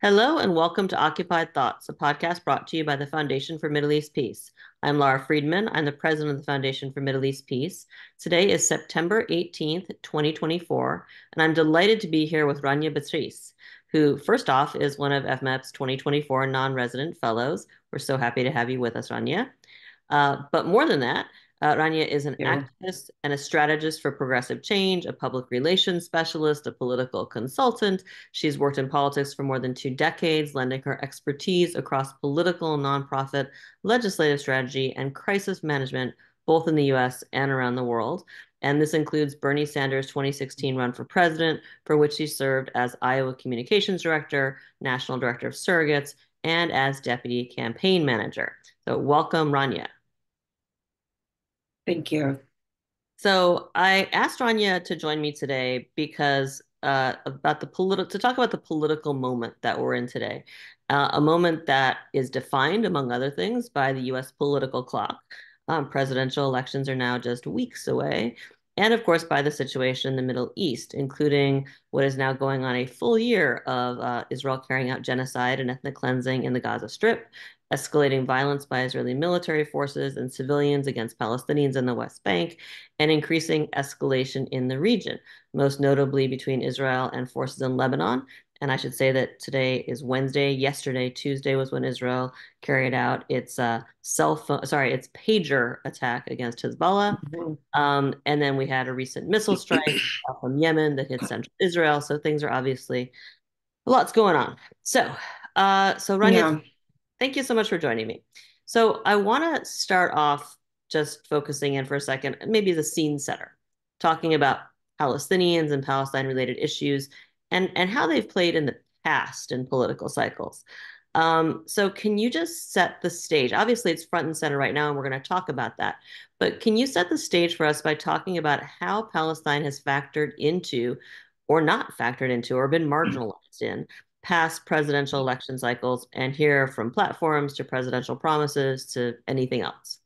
Hello and welcome to Occupied Thoughts, a podcast brought to you by the Foundation for Middle East Peace. I'm Lara Friedman. I'm the president of the Foundation for Middle East Peace. Today is September 18th, 2024, and I'm delighted to be here with Rania Batrice, who, first off, is one of FMEP's 2024 non-resident fellows. We're so happy to have you with us, Rania. But more than that, Rania is an You. activist and a strategist for progressive change, a public relations specialist, a political consultant. She's worked in politics for more than 2 decades, lending her expertise across political, nonprofit, legislative strategy, and crisis management, both in the US and around the world. And this includes Bernie Sanders' 2016 run for president, for which she served as Iowa Communications Director, National Director of Surrogates, and as Deputy Campaign Manager. So welcome, Rania. Thank you. So I asked Rania to join me today because about to talk about the political moment that we're in today, a moment that is defined, among other things, by the U.S. political clock. Presidential elections are now just weeks away, and of course by the situation in the Middle East, including what is now going on a full year of Israel carrying out genocide and ethnic cleansing in the Gaza Strip, escalating violence by Israeli military forces and civilians against Palestinians in the West Bank, and increasing escalation in the region, most notably between Israel and forces in Lebanon. And I should say that today is Wednesday. Yesterday, Tuesday, was when Israel carried out its its pager attack against Hezbollah. Mhm. And then we had a recent missile strike from Yemen that hit central Israel. So things are obviously a lot's going on. So Rania, Yeah. thank you so much for joining me. So I want to start off just focusing in for a second, maybe as a scene setter, talking about Palestinians and Palestine related issues and how they've played in the past in political cycles. So can you just set the stage? Obviously, it's front and center right now, and we're going to talk about that. But can you set the stage for us by talking about how Palestine has factored into, or not factored into, or been marginalized in past presidential election cycles and hear from platforms to presidential promises to anything else?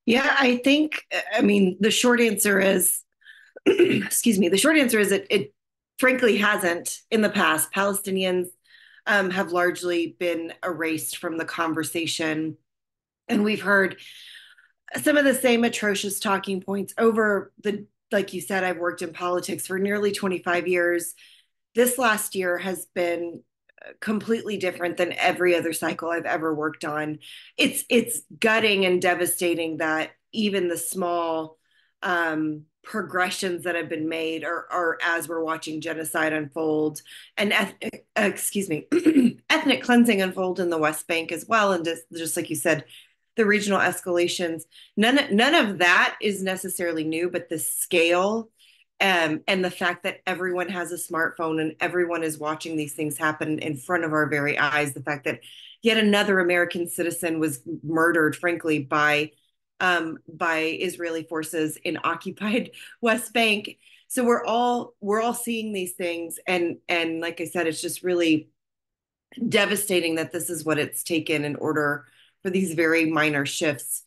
Yeah, I mean, the short answer is, excuse me, the short answer is it frankly hasn't in the past. Palestinians have largely been erased from the conversation. And we've heard some of the same atrocious talking points like you said, I've worked in politics for nearly 25 years. This last year has been completely different than every other cycle I've ever worked on. It's gutting and devastating that even the small progressions that have been made are as we're watching genocide unfold and excuse me, ethnic cleansing unfold in the West Bank as well, and just like you said, the regional escalations. None of that is necessarily new, but the scale and the fact that everyone has a smartphone and everyone is watching these things happen in front of our very eyes, the fact that yet another American citizen was murdered, frankly, by Israeli forces in occupied West Bank. So we're all seeing these things, and like I said, it's just really devastating that this is what it's taken in order for these very minor shifts.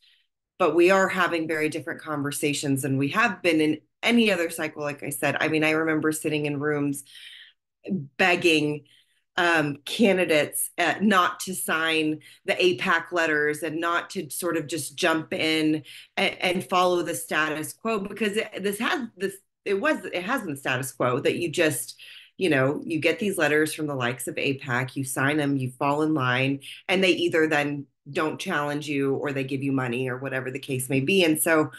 But we are having very different conversations than we have been in any other cycle. Like I said, I mean, I remember sitting in rooms begging candidates not to sign the APAC letters and not to sort of just jump in and follow the status quo, because it has been status quo that you just, you get these letters from the likes of APAC, you sign them, you fall in line, and they either then don't challenge you or they give you money or whatever the case may be. And so,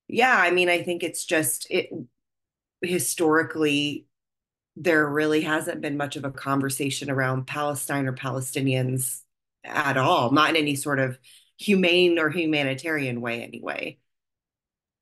yeah, I mean, I think it's just it historically there really hasn't been much of a conversation around Palestine or Palestinians at all, not in any sort of humane or humanitarian way, anyway.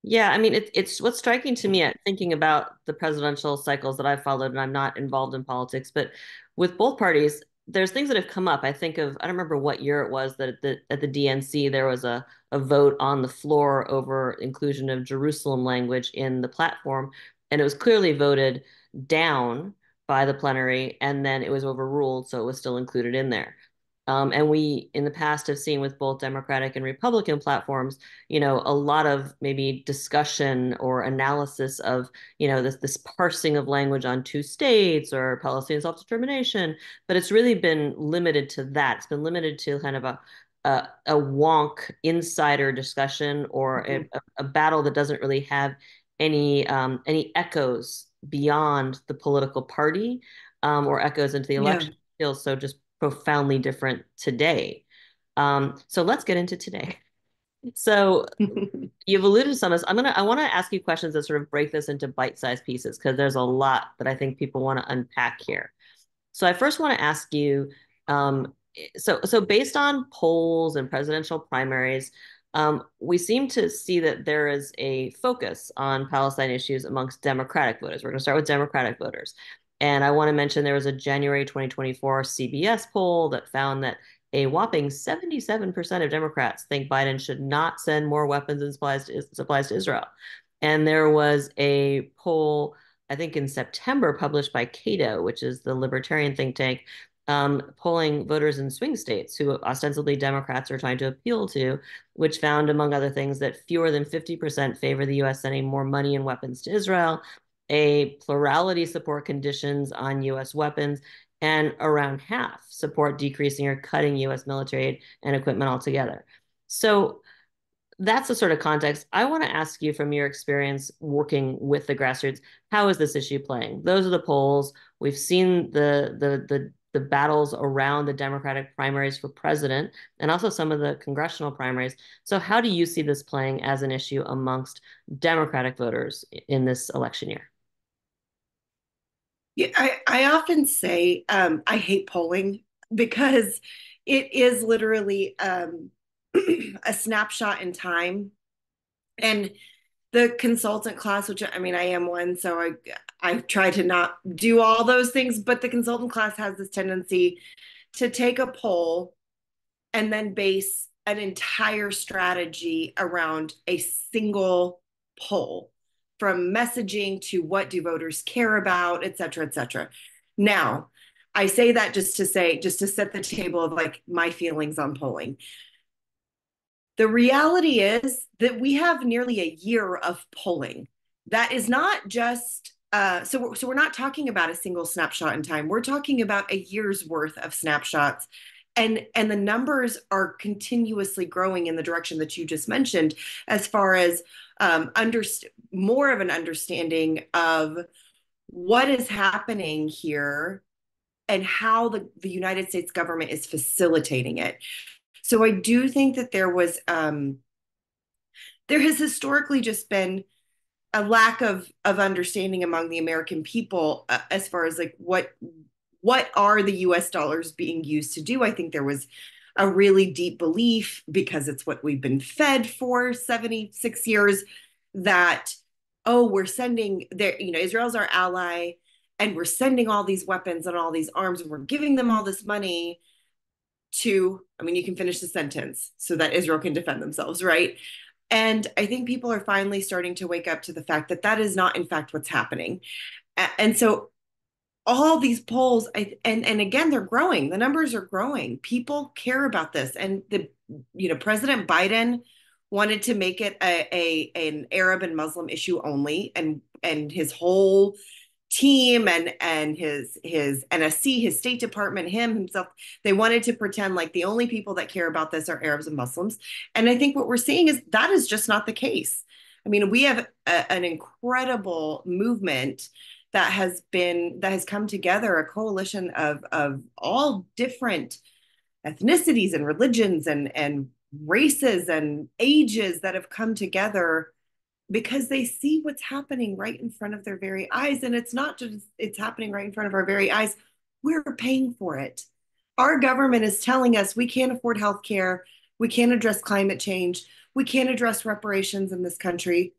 Yeah, I mean, it's what's striking to me at thinking about the presidential cycles that I've followed, and I'm not involved in politics, but with both parties, there's things that have come up. I don't remember what year it was that at the DNC there was a vote on the floor over inclusion of Jerusalem language in the platform, and it was clearly voted down by the plenary, and then it was overruled, so it was still included in there. And we, in the past, have seen with both Democratic and Republican platforms, a lot of maybe discussion or analysis of, this parsing of language on two states or Palestinian self-determination. But it's really been limited to that. It's been limited to kind of a wonk insider discussion or Mhm. a battle that doesn't really have any echoes beyond the political party or echoes into the Yeah. election. Feels so just profoundly different today. So let's get into today. So you've alluded to some of this. I want to ask you questions that sort of break this into bite-sized pieces because there's a lot that I think people want to unpack here. So I first want to ask you, um, so based on polls and presidential primaries, we seem to see that there is a focus on Palestine issues amongst Democratic voters. We're going to start with Democratic voters. And I want to mention there was a January 2024 CBS poll that found that a whopping 77% of Democrats think Biden should not send more weapons and supplies to Israel. And there was a poll, I think in September, published by Cato, which is the libertarian think tank, polling voters in swing states who ostensibly Democrats are trying to appeal to, which found, among other things, that fewer than 50% favor the U.S. sending more money and weapons to Israel, a plurality support conditions on U.S. weapons, and around half support decreasing or cutting U.S. military aid and equipment altogether. So that's the sort of context I want to ask you from your experience working with the grassroots. How is this issue playing? Those are the polls. We've seen the battles around the Democratic primaries for president and also some of the congressional primaries. So how do you see this playing as an issue amongst Democratic voters in this election year? Yeah, I often say I hate polling because it is literally a snapshot in time. And the consultant class, which I mean, I am one, so I try to not do all those things, but the consultant class has this tendency to take a poll and then base an entire strategy around a single poll, from messaging to what do voters care about, et cetera, et cetera. Now, I say that just to set the table of like my feelings on polling. The reality is that we have nearly a year of polling. That is not just so we're not talking about a single snapshot in time. We're talking about a year's worth of snapshots, and the numbers are continuously growing in the direction that you just mentioned, as far as more of an understanding of what is happening here and how the United States government is facilitating it. So I do think that there has historically just been a lack of understanding among the American people, as far as like what are the US dollars being used to do. I think there was a really deep belief, because it's what we've been fed for 76 years, that oh, we're sending there, Israel's our ally, and we're sending all these weapons and all these arms, and we're giving them all this money to, I mean, you can finish the sentence, so that Israel can defend themselves, right? And I think people are finally starting to wake up to the fact that that is not, in fact, what's happening. And so all these polls, and again, they're growing. The numbers are growing. People care about this, and President Biden wanted to make it an Arab and Muslim issue only, and his whole team and his NSC, his State Department, himself, they wanted to pretend like the only people that care about this are Arabs and Muslims. And I think what we're seeing is that is just not the case. I mean, we have an incredible movement that has come together, a coalition of all different ethnicities and religions and races and ages that have come together because they see what's happening right in front of their very eyes. And it's not just it's happening right in front of our very eyes. We're paying for it. Our government is telling us we can't afford health care, we can't address climate change, we can't address reparations in this country,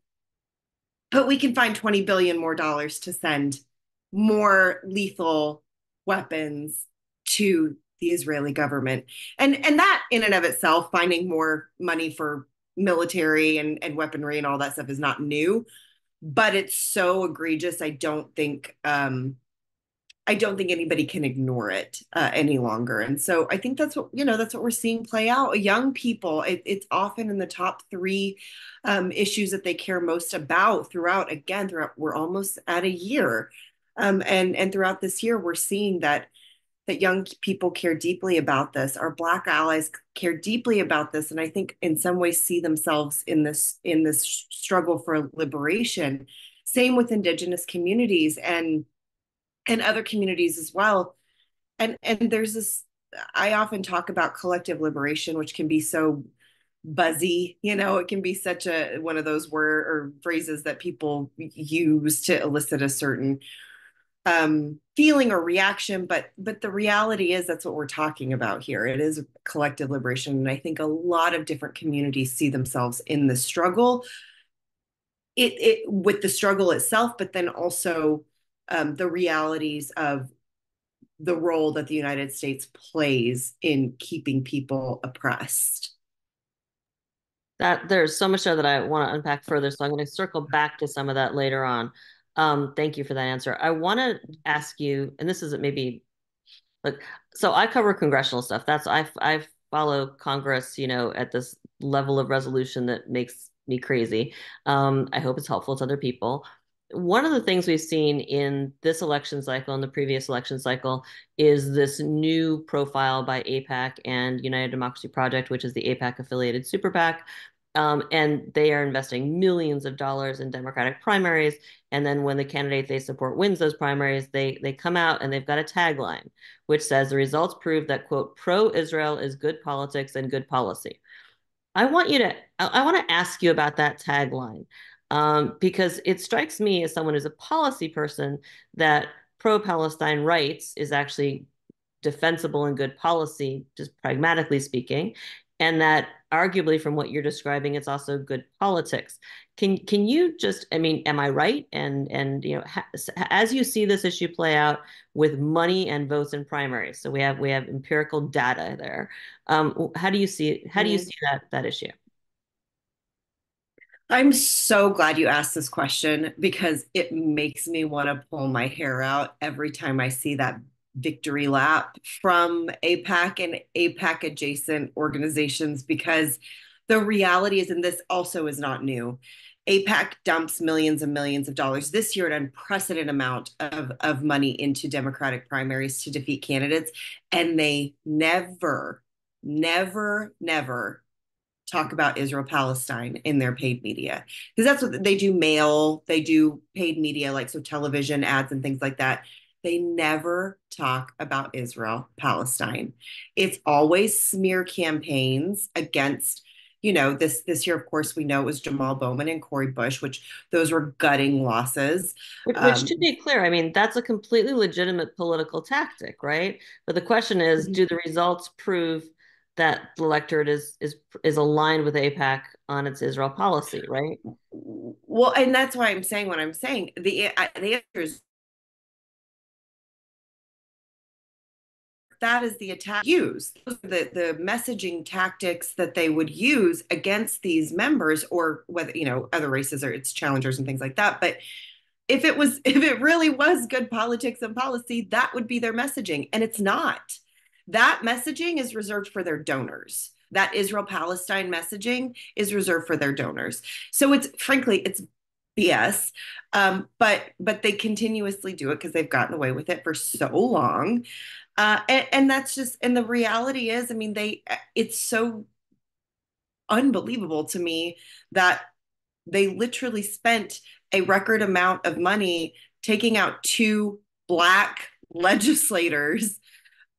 but we can find 20 billion more dollars to send more lethal weapons to the Israeli government. And that in and of itself, finding more money for military and weaponry and all that stuff is not new, but it's so egregious. I don't think I don't think anybody can ignore it any longer. And so I think that's what we're seeing play out. Young people, it's often in the top three issues that they care most about throughout, we're almost at a year. And throughout this year, we're seeing that young people care deeply about this. Our Black allies care deeply about this, and I think in some ways see themselves in this struggle for liberation. Same with Indigenous communities and other communities as well. And there's this. I often talk about collective liberation, which can be so buzzy. It can be such a one of those word or phrases that people use to elicit a certain feeling or reaction, but the reality is that's what we're talking about here. It is collective liberation, and I think a lot of different communities see themselves in the struggle, it with the struggle itself, but then also the realities of the role that the United States plays in keeping people oppressed. That there's so much there that I want to unpack further, so I'm going to circle back to some of that later on. Thank you for that answer. I want to ask you, and this isn't maybe like, so I cover congressional stuff. I follow Congress, at this level of resolution that makes me crazy. I hope it's helpful to other people. One of the things we've seen in this election cycle and the previous election cycle is this new profile by AIPAC and United Democracy Project, which is the AIPAC affiliated super PAC. And they are investing millions of dollars in Democratic primaries. And then when the candidate they support wins those primaries, they come out and they've got a tagline, which says the results prove that, quote, pro-Israel is good politics and good policy. I want to ask you about that tagline, because it strikes me as someone who's a policy person that pro-Palestine rights is actually defensible and good policy, just pragmatically speaking, and that arguably from what you're describing, it's also good politics. Can you just, I mean, am I right? And as you see this issue play out with money and votes in primaries, so we have empirical data there. How do you Mm. see that issue? I'm so glad you asked this question because it makes me want to pull my hair out every time I see that victory lap from APAC and APAC adjacent organizations, because the reality is, and this also is not new, APAC dumps millions and millions of dollars this year, an unprecedented amount of money into Democratic primaries to defeat candidates. And they never, never, never talk about Israel Palestine in their paid media, because that's what they do. They do paid media, like so television ads and things like that. They never talk about Israel Palestine. It's always smear campaigns against, this year, of course, we know it was Jamal Bowman and Cori Bush, which those were gutting losses. Which, to be clear, I mean, that's a completely legitimate political tactic, right? But the question is, do the results prove that the electorate is aligned with AIPAC on its Israel policy, right? Well, and that's why I'm saying what I'm saying. The answer is that is the attack used. The messaging tactics that they would use against these members, or whether, other races or its challengers and things like that. But if it really was good politics and policy, that would be their messaging. And it's not. That messaging is reserved for their donors. That Israel Palestine messaging is reserved for their donors. So it's BS. But they continuously do it because they've gotten away with it for so long. And that's just, and the reality is, I mean, it's so unbelievable to me that they literally spent a record amount of money taking out two Black legislators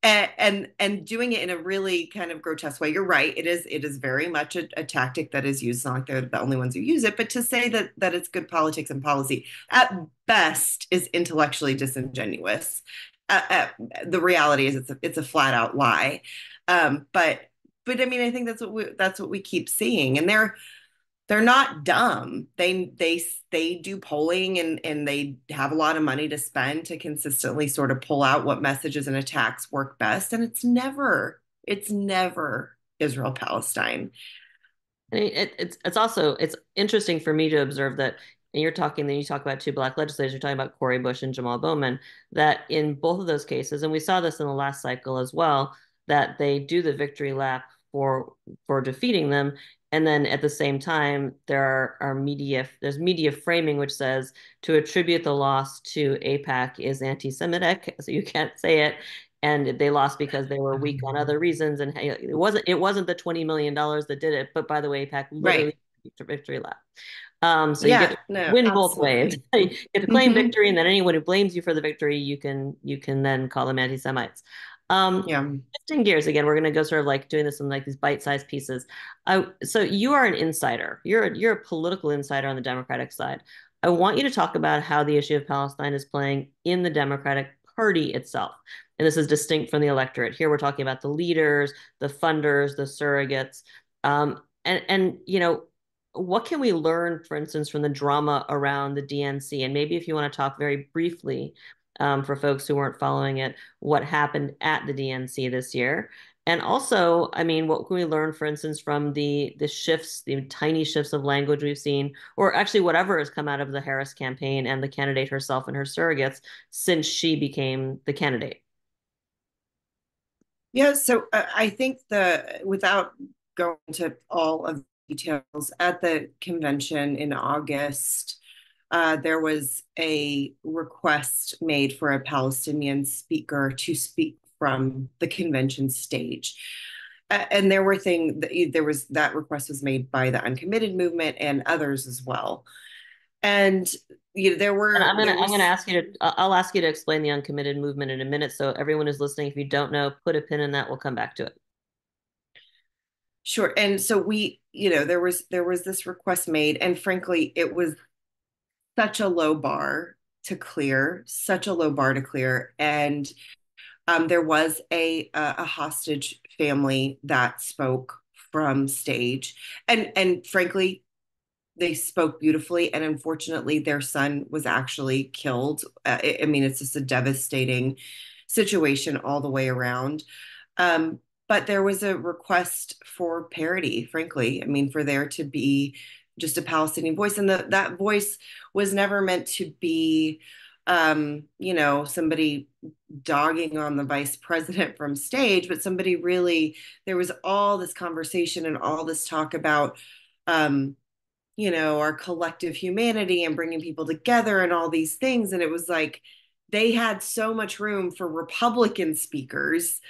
and doing it in a really kind of grotesque way. You're right. It is very much a tactic that is used. It's not like they're the only ones who use it, but to say that it's good politics and policy at best is intellectually disingenuous. The reality is it's a flat out lie. But I mean, I think that's what we keep seeing, and they're not dumb. They do polling, and they have a lot of money to spend to consistently sort of pull out what messages and attacks work best. And it's never Israel Palestine. I mean, it's also it's interesting for me to observe that and you're talking, then you talk about two black legislators, you're talking about Cori Bush and Jamal Bowman, that in both of those cases, and we saw this in the last cycle as well, that they do the victory lap for defeating them. And then at the same time, there's media framing which says to attribute the loss to AIPAC is anti-Semitic, so you can't say it. And they lost because they were weak on other reasons. And hey, it wasn't the $20 million that did it, but by the way, AIPAC Right. literally victory lap. So you get Yeah, to no, win both ways. absolutely. You get to claim Hmm. victory, and then anyone who blames you for the victory, you can then call them anti-Semites. Yeah. Shifting gears again, we're going to go sort of like doing this in like these bite-sized pieces. So you are an insider. You're a political insider on the Democratic side. I want you to talk about how the issue of Palestine is playing in the Democratic Party itself. And this is distinct from the electorate. Here we're talking about the leaders, the funders, the surrogates. And what can we learn, for instance, from the drama around the DNC? And maybe if you want to talk very briefly, for folks who weren't following it, what happened at the DNC this year. And also, I mean, what can we learn, for instance, from the shifts, the tiny shifts of language we've seen, or actually whatever has come out of the Harris campaign and the candidate herself and her surrogates since she became the candidate? Yeah, so I think the without going into all of the details, at the convention in August, there was a request made for a Palestinian speaker to speak from the convention stage. And there was that request was made by the uncommitted movement and others as well. And And there I'm gonna was ask you to I'll ask you to explain the uncommitted movement in a minute. So everyone who's listening, if you don't know, put a pin in that. We'll come back to it. sure. And so there was this request made, and frankly, it was such a low bar to clear, such a low bar to clear. And there was a hostage family that spoke from stage, and frankly, they spoke beautifully. And unfortunately, their son was actually killed. I mean, it's just a devastating situation all the way around. Um, but there was a request for parity, frankly. I mean, for there to be just a Palestinian voice, and that voice was never meant to be, somebody dogging on the vice president from stage, but somebody really. There was all this conversation and all this talk about. Um, our collective humanity and bringing people together and all these things. And it was like they had so much room for Republican speakers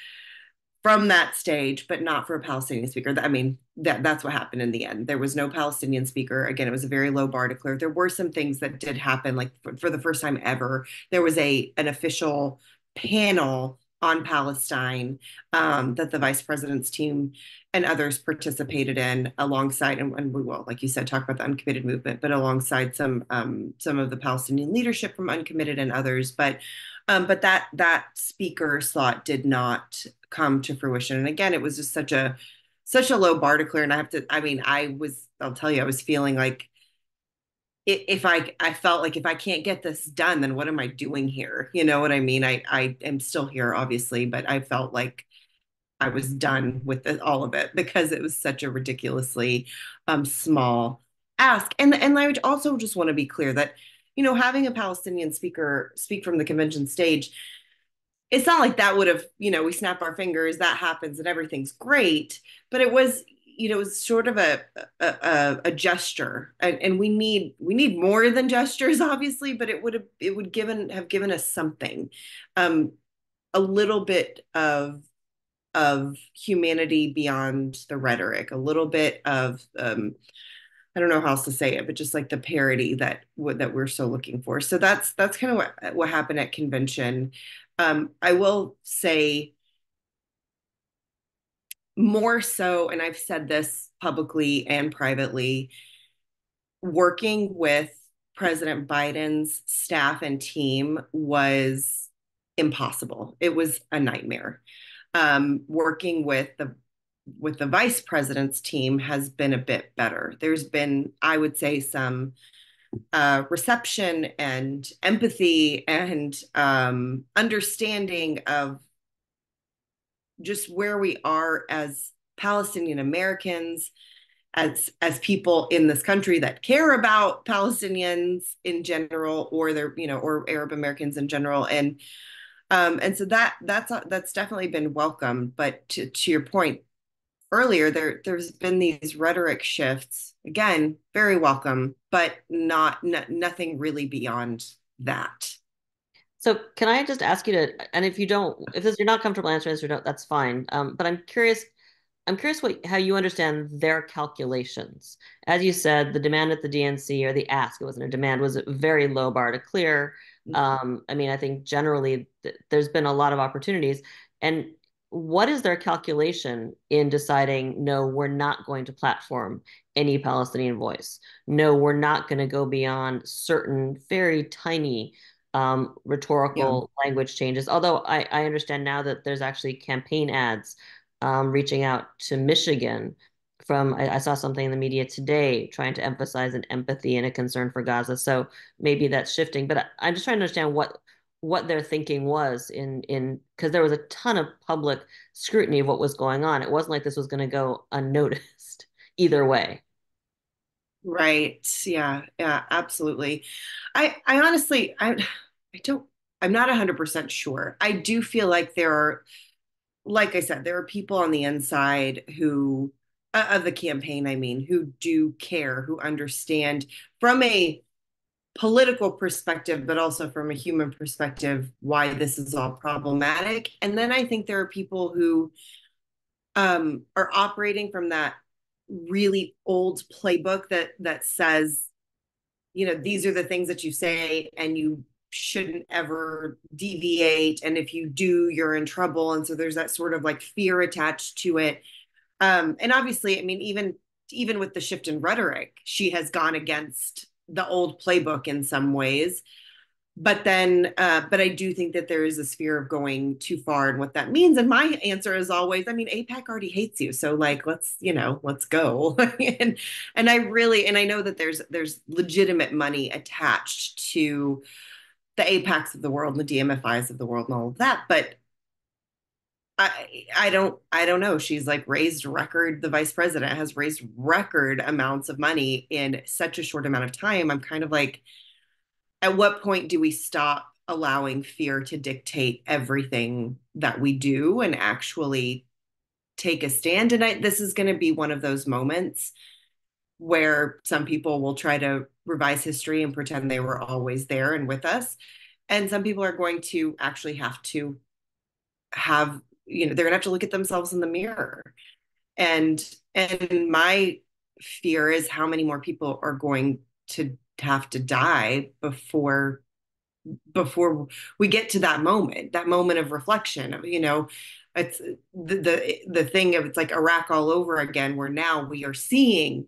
from that stage, but not for a Palestinian speaker. I mean, that's what happened in the end. There was no Palestinian speaker. Again, it was a very low bar to clear. There were some things that did happen, like for the first time ever, there was an official panel on Palestine that the vice president's team and others participated in alongside, and we will, like you said, talk about the uncommitted movement, but alongside some of the Palestinian leadership from uncommitted and others. But that speaker slot did not come to fruition. And again, it was just such a low bar to clear. And I mean, I'll tell you, I was feeling like if I felt like if I can't get this done, then what am I doing here? You know what I mean? I am still here, obviously, but I felt like I was done with all of it because it was such a ridiculously small ask. And I also just want to be clear that, having a Palestinian speaker speak from the convention stage, it's not like that would have, we snap our fingers, that happens and everything's great, but it was sort of a gesture, and we need more than gestures, obviously, but it would have given us something, um, a little bit of humanity beyond the rhetoric, a little bit of I don't know how else to say it, but just like the parody that we're so looking for. So that's kind of what happened at convention. I will say more so, and I've said this publicly and privately, working with President Biden's staff and team was impossible. It was a nightmare. Working with the vice president's team has been a bit better. There's been, I would say, some reception and empathy and understanding of just where we are as Palestinian Americans as people in this country that care about Palestinians in general, or their, or Arab Americans in general. And so that's definitely been welcome. But to your point earlier, there's been these rhetoric shifts, again, very welcome, but nothing really beyond that. So can I just ask you to, and if you don't, if this, you're not comfortable answering this or don't, that's fine. But I'm curious how you understand their calculations. As you said, the demand at the DNC, or the ask, it wasn't a demand, was a very low bar to clear. I mean, I think generally there's been a lot of opportunities. And what is their calculation in deciding, no, we're not going to platform any Palestinian voice? No, we're not going to go beyond certain very tiny Yeah. rhetorical language changes. Although I understand now that there's actually campaign ads reaching out to Michigan from, I saw something in the media today trying to emphasize an empathy and a concern for Gaza. So maybe that's shifting, but I'm just trying to understand what their thinking was in because there was a ton of public scrutiny of what was going on. It wasn't like this was going to go unnoticed either way. Right. Yeah. Yeah, absolutely. I honestly, I don't, I'm not 100% sure. I do feel like there are, like I said, there are people on the inside who, of the campaign, I mean, who do care, who understand from a political perspective, but also from a human perspective, why this is all problematic. And then I think there are people who are operating from that really old playbook that says, these are the things that you say, and you shouldn't ever deviate. And if you do, you're in trouble. And so there's that sort of like fear attached to it. And obviously, I mean, even with the shift in rhetoric, she has gone against the old playbook in some ways. But I do think that there is this fear of going too far and what that means. And my answer is always, I mean, APAC already hates you, so like, let's go. And I know that there's legitimate money attached to the APACs of the world and the DMFIs of the world and all of that, but I don't know. She's like raised record. The vice president has raised record amounts of money in such a short amount of time. I'm kind of like, at what point do we stop allowing fear to dictate everything that we do and actually take a stand? And this is going to be one of those moments where some people will try to revise history and pretend they were always there and with us. And some people are going to actually have to have, they're going to have to look at themselves in the mirror. And my fear is how many more people are going to have to die before we get to that moment of reflection of, it's the thing of, it's like Iraq all over again, where now we are seeing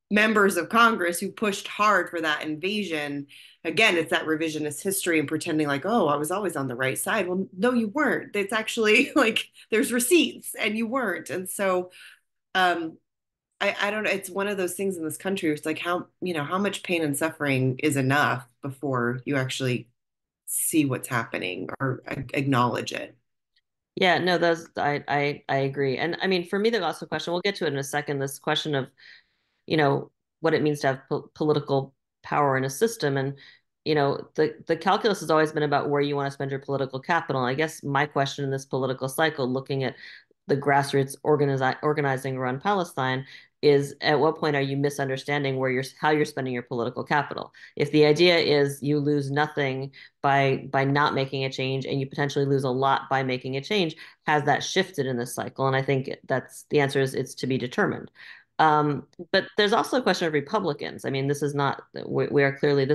members of Congress who pushed hard for that invasion. Again, it's that revisionist history and pretending like, oh, I was always on the right side. Well, no, you weren't. It's actually like there's receipts and you weren't. And so um I don't know. It's one of those things in this country. It's like how much pain and suffering is enough before you actually see what's happening or acknowledge it. Yeah, no, that's I agree. And I mean, for me, the also question, we'll get to it in a second, this question of, you know, what it means to have political power in a system. And, the calculus has always been about where you want to spend your political capital. I guess my question in this political cycle, looking at the grassroots organizing around Palestine, is at what point are you misunderstanding how you're spending your political capital? If the idea is you lose nothing by not making a change, and you potentially lose a lot by making a change, has that shifted in this cycle? And I think that's the answer is it's to be determined. But there's also a question of Republicans. I mean, this is not, we are clearly,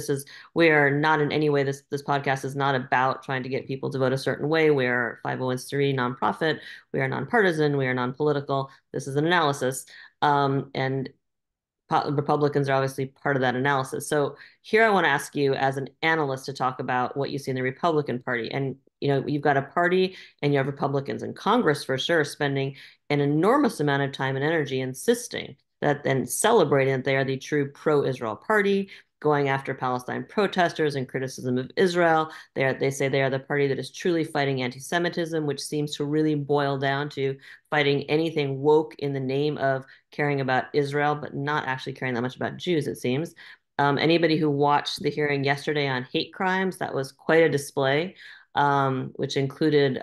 we are not in any way, this podcast is not about trying to get people to vote a certain way. We are 501c3 nonprofit. We are nonpartisan. We are non-political. This is an analysis. And Republicans are obviously part of that analysis. So here I want to ask you as an analyst to talk about what you see in the Republican Party. And you've got a party and you have Republicans in Congress for sure spending an enormous amount of time and energy insisting that and celebrating that they are the true pro-Israel party. going after Palestine protesters and criticism of Israel. They say they are the party that is truly fighting anti-Semitism, which seems to really boil down to fighting anything woke in the name of caring about Israel, but not actually caring that much about Jews, it seems. Anybody who watched the hearing yesterday on hate crimes, that was quite a display, which included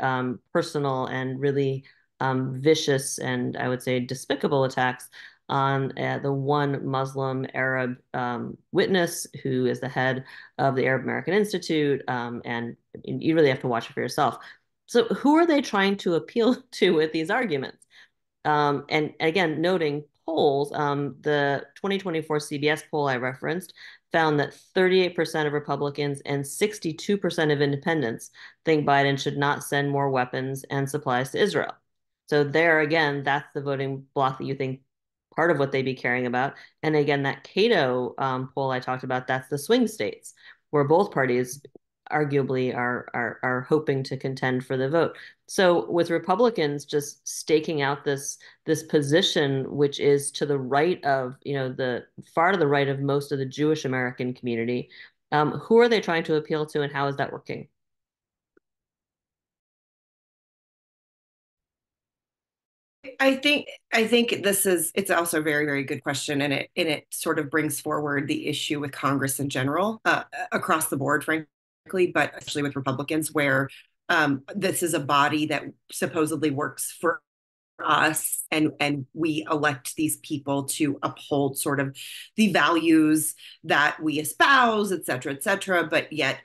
personal and really vicious and I would say despicable attacks on the one Muslim Arab witness who is the head of the Arab American Institute. And you really have to watch it for yourself. So, who are they trying to appeal to with these arguments? And again, noting polls, the 2024 CBS poll I referenced found that 38% of Republicans and 62% of independents think Biden should not send more weapons and supplies to Israel. So there again, that's the voting bloc that you think part of what they'd be caring about. And again, that Cato poll I talked about, that's the swing states where both parties arguably are hoping to contend for the vote. So with Republicans just staking out this position, which is to the right of, the far to the right of most of the Jewish American community, who are they trying to appeal to, and how is that working? I think it's also a very, very good question, and it sort of brings forward the issue with Congress in general, across the board, frankly, but especially with Republicans, where this is a body that supposedly works for us, and we elect these people to uphold sort of the values that we espouse, et cetera, but yet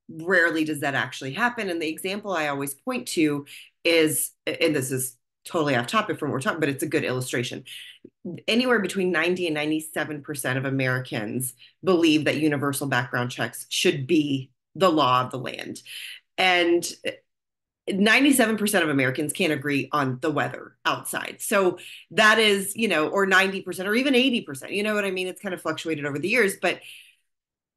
rarely does that actually happen. And the example I always point to is, and this is totally off topic from what we're talking, but it's a good illustration. Anywhere between 90 and 97% of Americans believe that universal background checks should be the law of the land. And 97% of Americans can't agree on the weather outside. So that is, or 90% or even 80%, you know what I mean? It's kind of fluctuated over the years, but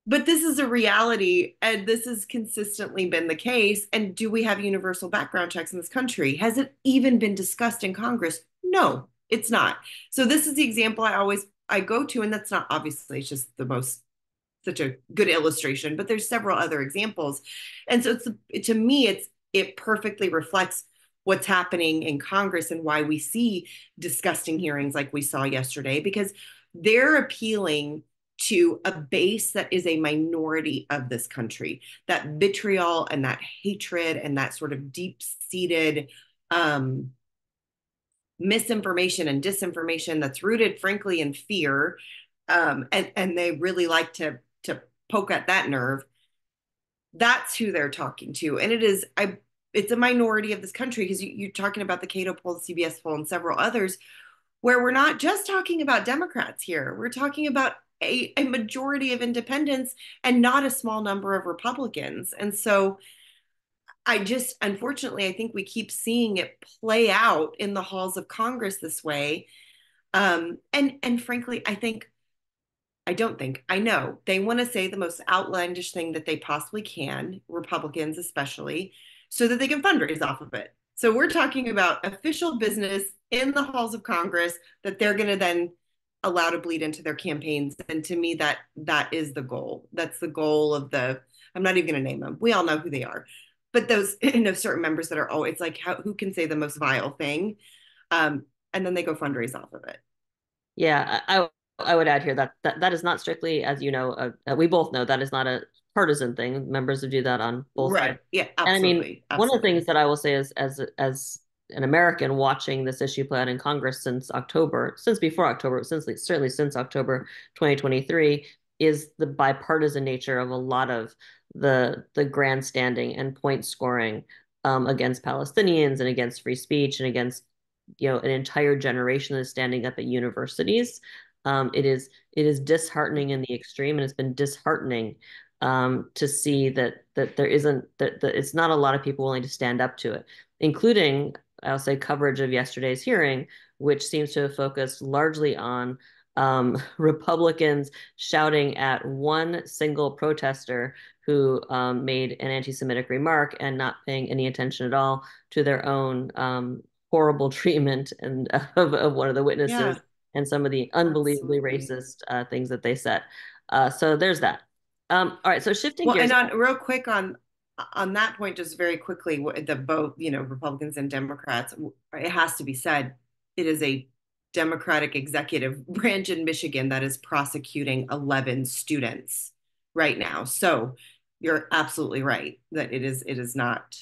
this is a reality, and this has consistently been the case. And do we have universal background checks in this country? Has it even been discussed in Congress? No, it's not. So this is the example I go to, and that's not, obviously it's just the most, such a good illustration, but there's several other examples. And so to me, it perfectly reflects what's happening in Congress and why we see disgusting hearings like we saw yesterday, because they're appealing to a base that is a minority of this country. That vitriol and that hatred and that sort of deep-seated misinformation and disinformation that's rooted, frankly, in fear, and they really like to poke at that nerve. That's who they're talking to, and it's a minority of this country, because you're talking about the Cato poll, the CBS poll, and several others, where we're not just talking about Democrats here. We're talking about a majority of independents and not a small number of Republicans. And so unfortunately, I think we keep seeing it play out in the halls of Congress this way. And frankly, I know they want to say the most outlandish thing that they possibly can, Republicans especially, so that they can fundraise off of it. So we're talking about official business in the halls of Congress that they're going to then allow to bleed into their campaigns. And to me, that is the goal. That's the goal of I'm not even going to name them. We all know who they are. But those, certain members that are always like, who can say the most vile thing? And then they go fundraise off of it. Yeah, I would add here that is not strictly, as you know, we both know that is not a partisan thing. Members do that on both sides. Right. Yeah, And I mean, absolutely. one of the Absolutely. things that I will say is, as an American watching this issue play out in Congress since October, since before October, certainly since October 2023, is the bipartisan nature of a lot of the grandstanding and point scoring against Palestinians and against free speech and against an entire generation that is standing up at universities. It is disheartening in the extreme, and it's been disheartening to see that there isn't that it's not a lot of people willing to stand up to it, including, I'll say, coverage of yesterday's hearing, which seems to have focused largely on Republicans shouting at one single protester who made an anti-Semitic remark and not paying any attention at all to their own horrible treatment of one of the Yeah, witnesses and some of the unbelievably absolutely. racist things that they said. So there's that. All right, so shifting Well, gears. and on real quick on that point, just very quickly, the both Republicans and Democrats, it has to be said, it is a Democratic executive branch in Michigan that is prosecuting 11 students right now. So you're absolutely right that it is not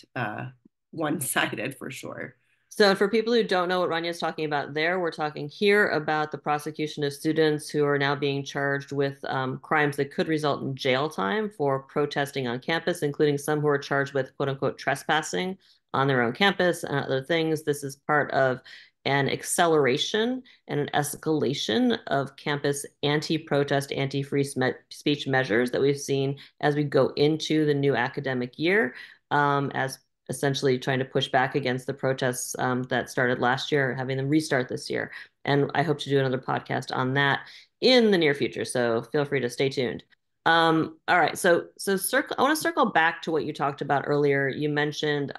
one-sided for sure. So, for people who don't know what Rania is talking about there, we're talking here about the prosecution of students who are now being charged with crimes that could result in jail time for protesting on campus, including some who are charged with quote unquote trespassing on their own campus and other things. This is part of an acceleration and an escalation of campus anti-protest, anti-free speech measures that we've seen as we go into the new academic year, as essentially trying to push back against the protests that started last year, having them restart this year. And I hope to do another podcast on that in the near future. So feel free to stay tuned. All right, so circle. I want to circle back to what you talked about earlier. You mentioned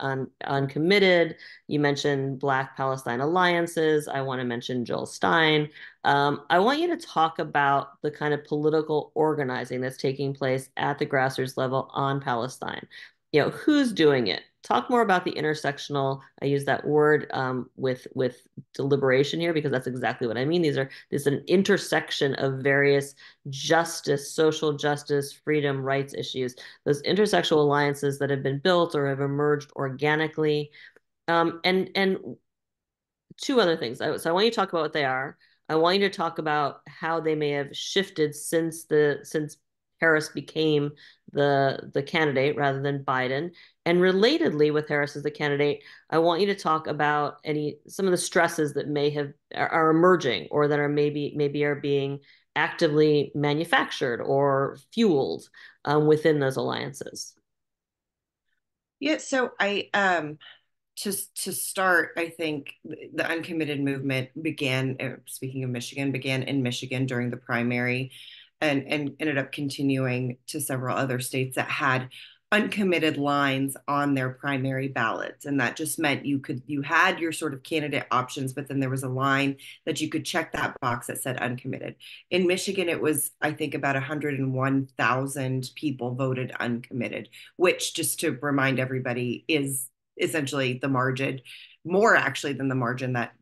uncommitted. You mentioned Black Palestine alliances. I want to mention Joel Stein. I want you to talk about the kind of political organizing that's taking place at the grassroots level on Palestine. Who's doing it? Talk more about the intersectional. I use that word with deliberation here because that's exactly what I mean. There's an intersection of various justice, social justice, freedom, rights issues. Those intersectional alliances that have been built or have emerged organically. And two other things. So I want you to talk about what they are. I want you to talk about how they may have shifted since Harris became the candidate rather than Biden. And relatedly, with Harris as the candidate, I want you to talk about some of the stresses that are emerging or that are maybe are being actively manufactured or fueled within those alliances. Yeah, so to start, I think the uncommitted movement began, speaking of Michigan, began in Michigan during the primary and ended up continuing to several other states that had uncommitted lines on their primary ballots. And that just meant you had your sort of candidate options, but then there was a line that you could check that box that said uncommitted. In Michigan, it was, I think, about 101,000 people voted uncommitted, which, just to remind everybody, is essentially the margin, more actually than the margin that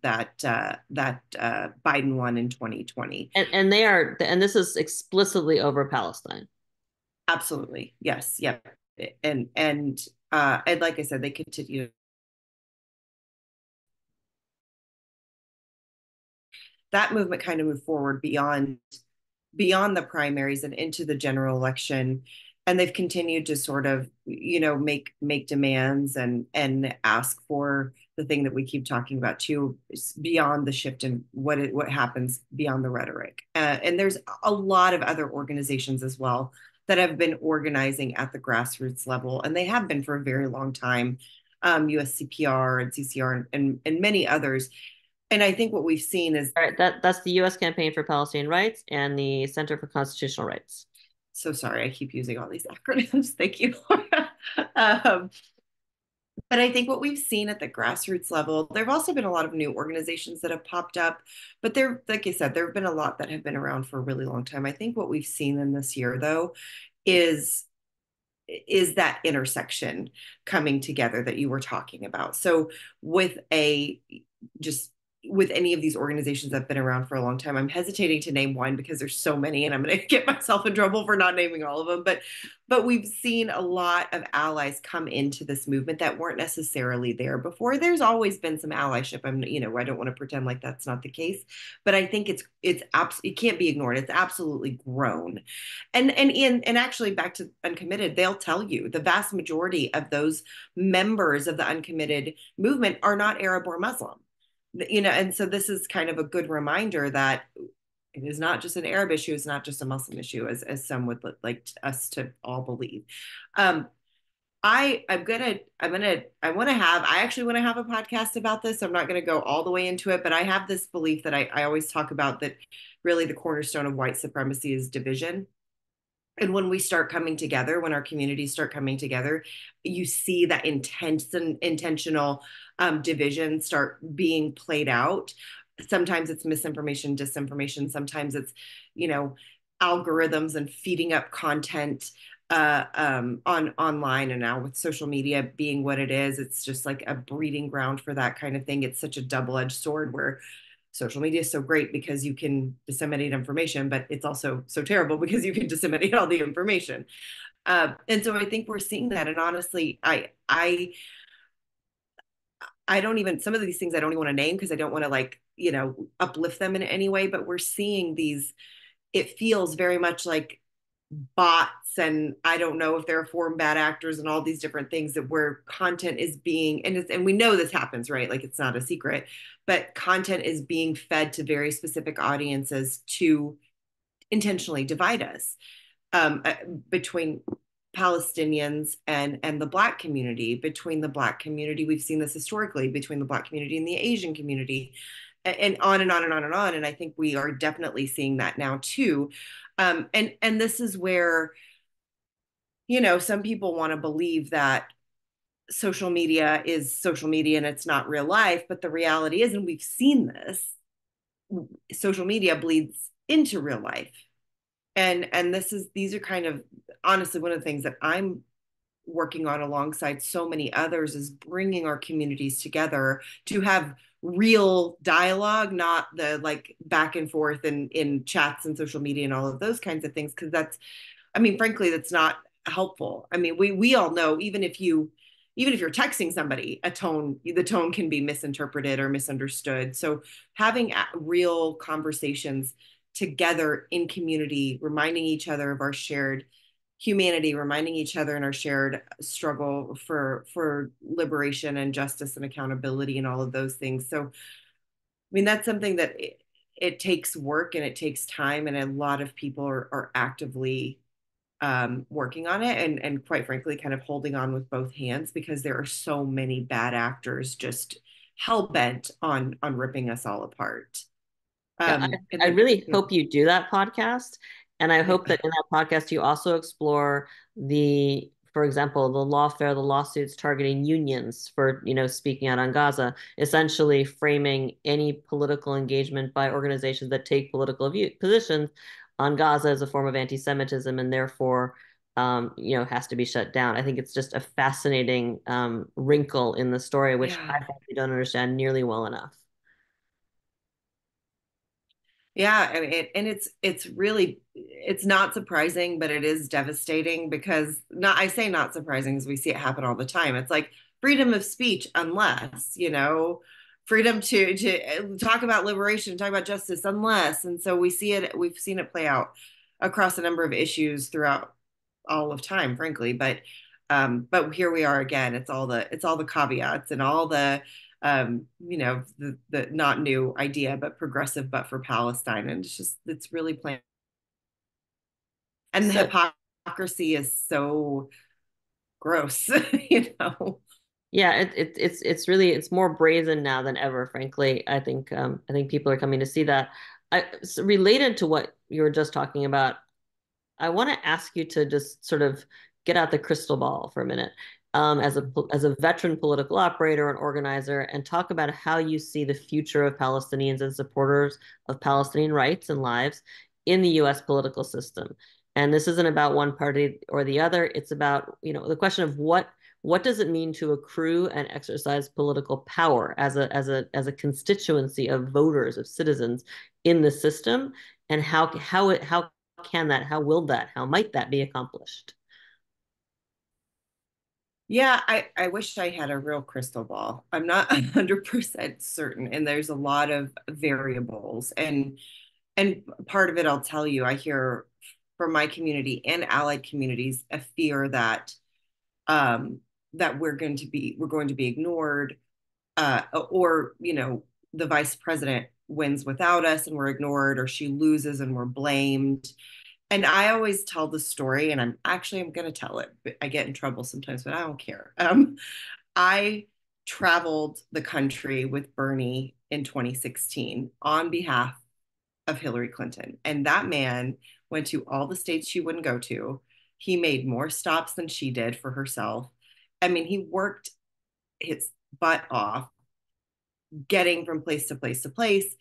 Biden won in 2020. And this is explicitly over Palestine. Absolutely, yes, yep, and like I said, they continue. That movement kind of moved forward beyond the primaries and into the general election, and they've continued to sort of make demands and ask for the thing that we keep talking about too, beyond the shift in what happens beyond the rhetoric. And there's a lot of other organizations as well that have been organizing at the grassroots level, and they have been for a very long time. USCPR and CCR and many others. And I think what we've seen is, All right, that's the U.S. Campaign for Palestinian Rights and the Center for Constitutional Rights. so sorry, I keep using all these acronyms. Thank you. um, but I think what we've seen at the grassroots level, there have also been a lot of new organizations that have popped up. But there, like I said, there have been a lot that have been around for a really long time. I think what we've seen in this year, though, is that intersection coming together that you were talking about. So with a just with any of these organizations that have been around for a long time, I'm hesitating to name one because there's so many and I'm going to get myself in trouble for not naming all of them. But we've seen a lot of allies come into this movement that weren't necessarily there before. There's always been some allyship. I don't want to pretend like that's not the case, but I think it can't be ignored. It's absolutely grown. And actually, back to uncommitted, they'll tell you the vast majority of those members of the uncommitted movement are not Arab or Muslim. And so this is kind of a good reminder that it is not just an Arab issue, it's not just a Muslim issue, as some would like us to all believe. um I actually want to have a podcast about this. I'm not going to go all the way into it, but I have this belief that I always talk about, that really the cornerstone of white supremacy is division. And when we start coming together, when our communities start coming together, you see that intense and intentional division start being played out. Sometimes it's misinformation, disinformation. Sometimes it's, you know, algorithms and feeding up content on online, and now with social media being what it is, it's just like a breeding ground for that kind of thing. It's such a double-edged sword where social media is so great because you can disseminate information, but it's also so terrible because you can disseminate all the information. And so I think we're seeing that. And honestly, I don't even, some of these things I don't even want to name because I don't want to like, uplift them in any way, but we're seeing these, it feels very much like bots, and I don't know if they're form bad actors and all these different things, that where content is being, and we know this happens, right? Like it's not a secret, but content is being fed to very specific audiences to intentionally divide us, between Palestinians and the Black community, between the Black community. We've seen this historically between the Black community and the Asian community, and on and on and on and on. And I think we are definitely seeing that now too. And this is where, some people want to believe that social media is social media and it's not real life. But the reality is, and we've seen this, social media bleeds into real life. And these are kind of, honestly, one of the things that I'm working on alongside so many others is bringing our communities together to have real dialogue, not the like back and forth in chats and social media and all of those kinds of things. Because that's, I mean, frankly, that's not helpful. I mean, we all know, even if you're texting somebody, the tone can be misinterpreted or misunderstood. So having real conversations together in community, reminding each other of our shared humanity, reminding each other in our shared struggle for liberation and justice and accountability and all of those things. So, I mean, that's something that it takes work and it takes time, and a lot of people are actively working on it, and quite frankly, kind of holding on with both hands, because there are so many bad actors just hell bent on ripping us all apart. Yeah, And I then, really hope you do that podcast. And I hope yeah, that in that podcast, you also explore for example, the lawfare, the lawsuits targeting unions for, speaking out on Gaza, essentially framing any political engagement by organizations that take political positions on Gaza as a form of anti-Semitism and therefore, has to be shut down. I think it's just a fascinating wrinkle in the story, which I yeah. frankly don't understand nearly well enough. Yeah, I mean, and it's really, it's not surprising, but it is devastating, because not, I say not surprising because we see it happen all the time. It's like freedom of speech, unless, freedom to talk about liberation, talk about justice, unless. And so we've seen it play out across a number of issues throughout all of time, frankly. But here we are again. It's all the caveats and all the not new idea, but progressive, but for Palestine. And it's really plain. And the So hypocrisy is so gross, you know? yeah, it's more brazen now than ever, frankly. I think people are coming to see that. So related to what you were just talking about, I want to ask you to just sort of get out the crystal ball for a minute, as a veteran political operator and organizer, and talk about how you see the future of Palestinians and supporters of Palestinian rights and lives in the U.S. political system. And this isn't about one party or the other. It's about, the question of what does it mean to accrue and exercise political power as a constituency of voters, of citizens in the system, and how will that, how might that be accomplished? Yeah, I wish I had a real crystal ball. I'm not 100% certain, and there's a lot of variables. And part of it, I'll tell you, I hear from my community and allied communities a fear um, that we're going to be ignored, or the vice president wins without us and we're ignored, or she loses and we're blamed. And I always tell the story, and I'm going to tell it, but I get in trouble sometimes, but I don't care. I traveled the country with Bernie in 2016 on behalf of Hillary Clinton. And that man went to all the states she wouldn't go to. He made more stops than she did for herself. I mean, he worked his butt off getting from place to place to place,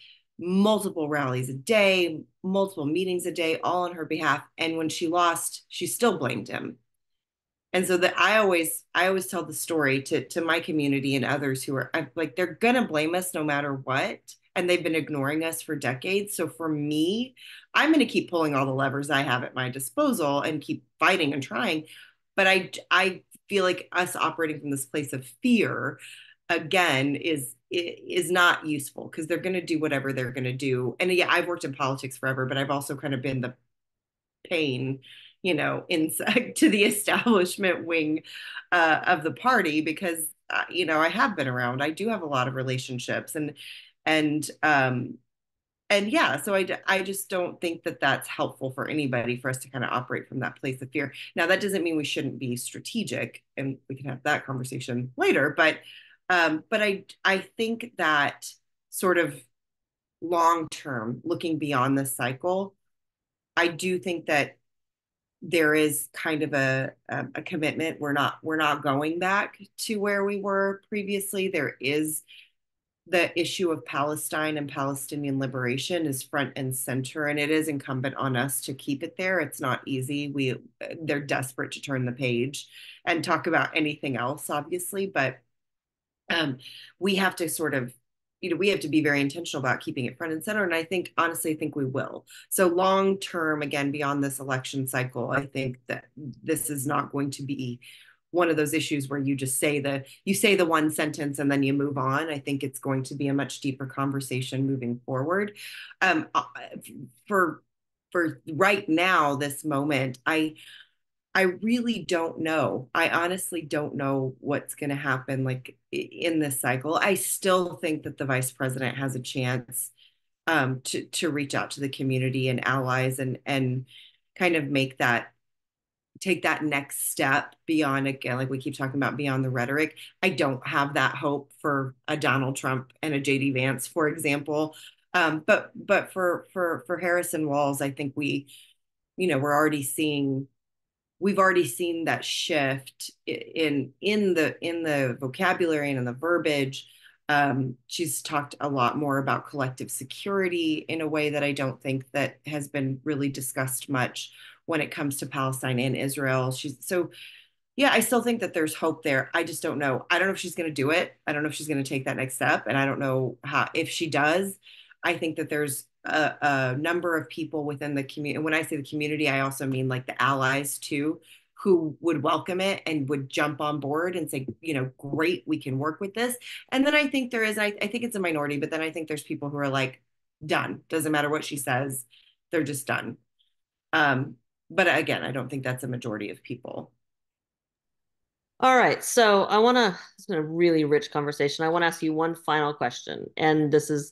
multiple rallies a day, multiple meetings a day, all on her behalf. And when she lost, she still blamed him. And so that I always tell the story to my community and others who are like, they're gonna blame us no matter what. And they've been ignoring us for decades. So for me, I'm going to keep pulling all the levers I have at my disposal and keep fighting and trying. But I feel like us operating from this place of fear again is not useful because they're going to do whatever they're going to do. And yeah, I've worked in politics forever, but I've also kind of been the pain, inside to the establishment wing of the party because I have been around. I do have a lot of relationships and and yeah, so I just don't think that that's helpful for anybody for us to kind of operate from that place of fear. Now that doesn't mean we shouldn't be strategic, and we can have that conversation later. But I think that sort of long term, looking beyond this cycle, I do think that there is kind of a commitment. We're not going back to where we were previously. There is the issue of Palestine and Palestinian liberation is front and center, and it is incumbent on us to keep it there. It's not easy. They're desperate to turn the page and talk about anything else, obviously, but um, we have to sort of we have to be very intentional about keeping it front and center, and I think we will. So long term, again, beyond this election cycle, I think that this is not going to be one of those issues where you say the one sentence and then you move on. I think it's going to be a much deeper conversation moving forward. For right now, this moment, I really don't know. I honestly don't know what's going to happen like in this cycle. I still think that the vice president has a chance to reach out to the community and allies and kind of take that next step beyond, again, like we keep talking about, beyond the rhetoric. I don't have that hope for a Donald Trump and a JD Vance, for example. But for Harrison Walls, I think we're already seeing we've already seen that shift in the vocabulary and in the verbiage. She's talked a lot more about collective security in a way that I don't think that has been really discussed much when it comes to Palestine and Israel. Yeah, I still think that there's hope there. I just don't know. I don't know if she's going to do it. I don't know if she's going to take that next step. And I don't know how, if she does, I think that there's a number of people within the community. And when I say the community, I also mean like the allies too, who would welcome it and would jump on board and say, great, we can work with this. And then I think I think it's a minority, but then I think there's people who are like, done. Doesn't matter what she says. They're just done. Um, but again, I don't think that's a majority of people. All right, so it's been a really rich conversation. I want to ask you one final question. And this is,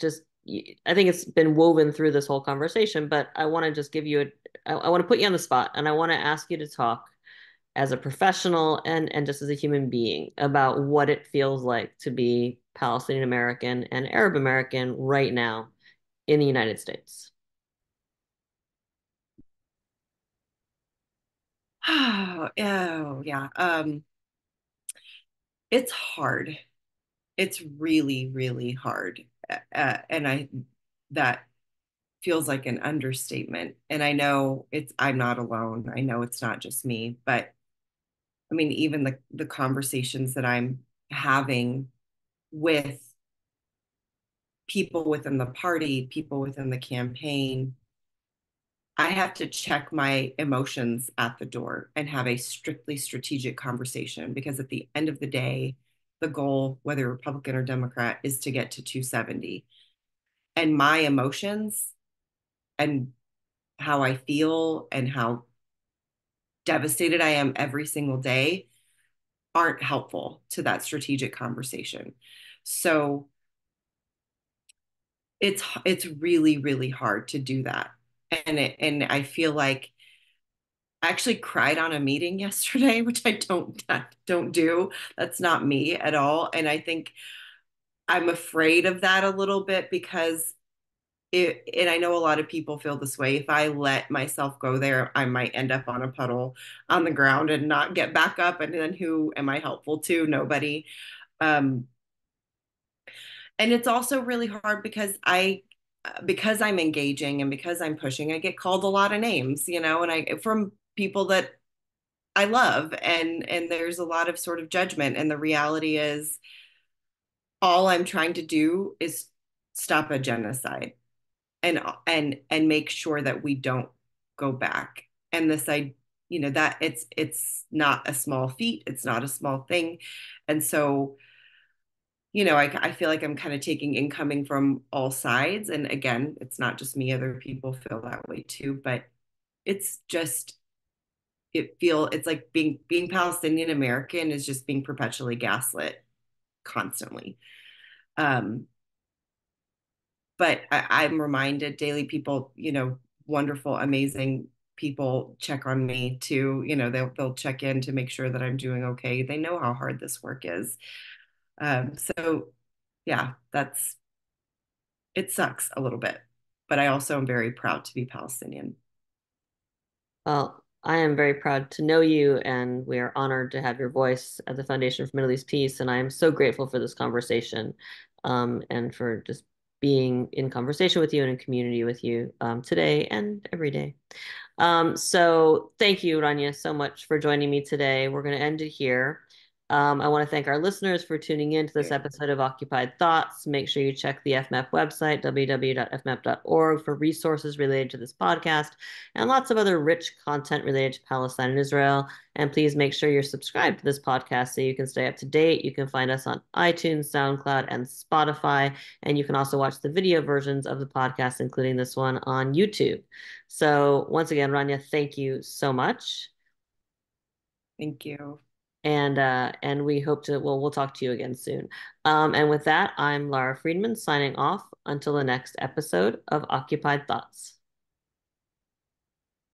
just, I think it's been woven through this whole conversation, but I want to just give you I want to put you on the spot and I want to ask you to talk as a professional and just as a human being about what it feels like to be Palestinian American and Arab American right now in the United States. Oh, yeah. It's hard. It's really, really hard. And that feels like an understatement. And I know I'm not alone. I know it's not just me, but I mean, even the conversations that I'm having with people within the party, people within the campaign, I have to check my emotions at the door and have a strictly strategic conversation because at the end of the day, the goal, whether Republican or Democrat, is to get to 270. And my emotions and how I feel and how devastated I am every single day aren't helpful to that strategic conversation. So it's really, really hard to do that. And I feel like I actually cried on a meeting yesterday, which I don't do. That's not me at all. And I think I'm afraid of that a little bit because and I know a lot of people feel this way. If I let myself go there, I might end up on a puddle on the ground and not get back up. And then who am I helpful to? Nobody. Um, And it's also really hard because I'm engaging and because I'm pushing, I get called a lot of names, and I from people that I love, and there's a lot of sort of judgment, and the reality is all I'm trying to do is stop a genocide and make sure that we don't go back. And this I that it's not a small feat, it's not a small thing. And so I feel like I'm kind of taking incoming from all sides. And again, it's not just me, other people feel that way too. But it's just it's like being Palestinian American is just being perpetually gaslit constantly. Um, but I'm reminded daily people, wonderful, amazing people check on me too. They'll check in to make sure that I'm doing okay. They know how hard this work is. So yeah, it sucks a little bit, but I also am very proud to be Palestinian. Well, I am very proud to know you, and we are honored to have your voice at the Foundation for Middle East Peace. And I am so grateful for this conversation, and for just being in conversation with you and in community with you today and every day. So thank you, Rania, so much for joining me today. We're going to end it here. I want to thank our listeners for tuning in to this episode of Occupied Thoughts. Make sure you check the FMEP website, www.fmep.org, for resources related to this podcast and lots of other rich content related to Palestine and Israel. And please make sure you're subscribed to this podcast so you can stay up to date. You can find us on iTunes, SoundCloud, and Spotify. And you can also watch the video versions of the podcast, including this one, on YouTube. So once again, Rania, thank you so much. Thank you. And we hope to, well, we'll talk to you again soon. And with that, I'm Lara Friedman signing off until the next episode of Occupied Thoughts.